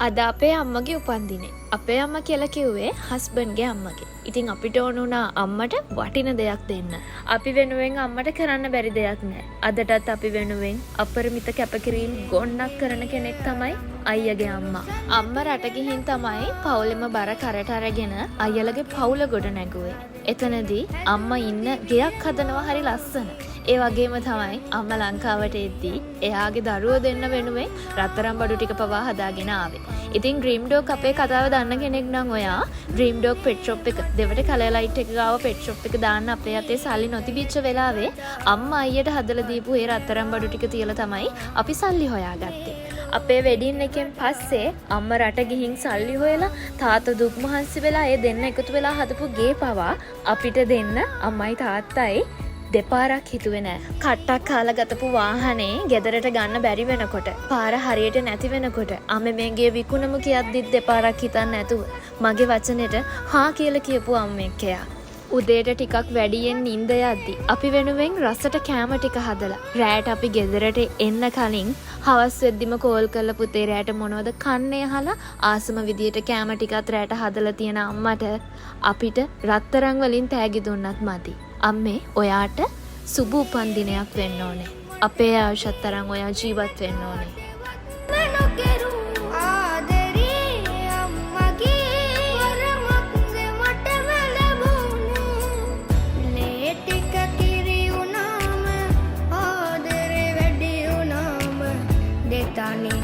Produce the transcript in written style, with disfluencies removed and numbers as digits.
අද අපේ අම්මගේ උපන්දිනේ. අපේ අම්මා කියලා කිව්වේ හස්බන්ඩ්ගේ අම්මගේ. ඉතින් අපිට ඕන වුණා අම්මට වටින දෙයක් දෙන්න. අපි වෙනුවෙන් අම්මට කරන්න බැරි දෙයක් නෑ. අදටත් අපි වෙනුවෙන් අපරිමිත කැපකිරීම ගොන්නක් කරන කෙනෙක් තමයි අයියගේ අම්මා. අම්මා රට ගිහින් තමයි පවුලෙම බර කරට අරගෙන අයියලගේ පවුල ගොඩ නැගුවේ. එතනදී අම්මා ඉන්න ගෙයක් හදනවා හරි ලස්සන. ඒ වගේම තමයි අම්මා ලංකාවට එද්දී එයාගේ දරුවෝ දෙන්න වෙනුවෙන් රත්තරන් බඩු ටික පවා හදාගෙන ආවේ. ඉතින් ඩ්‍රීම් ඩොග් අපේ කතාව දන්න කෙනෙක් නම් ඔයා ඩ්‍රීම් ඩොග් පෙට් ෂොප් එක දෙවට කලර් ලයිට් එක ගාව පෙට් ෂොප් එක දාන්න අපේ අතේ සල්ලි නොතිබිච්ච වෙලාවේ අම්මා අයියට හදලා දීපු ඒ රත්තරන් බඩු ටික තියලා තමයි අපි සල්ලි හොයාගත්තේ. අපේ වෙඩින් එකෙන් පස්සේ අම්මා රට ගිහින් සල්ලි හොයලා තාත්තා දුක් මහන්සි වෙලා ඒ දෙන්න එකතු වෙලා හදපු ගේ පවා අපිට දෙන්න අම්මයි තාත්තයි දෙපාරක් හිතුවේ නෑ. කට්ටක් කාලා ගතපු වාහනේ ගෙදරට ගන්න බැරි වෙනකොට පාර හරියට නැති වෙනකොට අම්මේ මේගේ විකුණමු කියද්දිත් දෙපාරක් හිතන්නේ නැතුව මගේ වචනෙට හා කියලා කියපු අම්මෙක් එයා. උදේට ටිකක් වැඩියෙන් නිින්ද යද්දි අපි වෙනුවෙන් රසට කෑම ටික හදලා රෑට අපි ගෙදරට එන්න කලින් හවස් වෙද්දිම කෝල් කරලා පුතේ රෑට මොනවද කන්නේ අහලා ආසම විදියට කෑම ටිකත් රෑට හදලා තියෙන අම්මට අපිට රත්තරන් වලින් තෑගි දුන්නත් මදි. අම්මේ ඔයාට සුබ උපන්දිනයක් වෙන්න ඕනේ. අපේ ආයුෂත් තරම් ඔයා ජීවත් වෙන්න ඕනේ. Tanin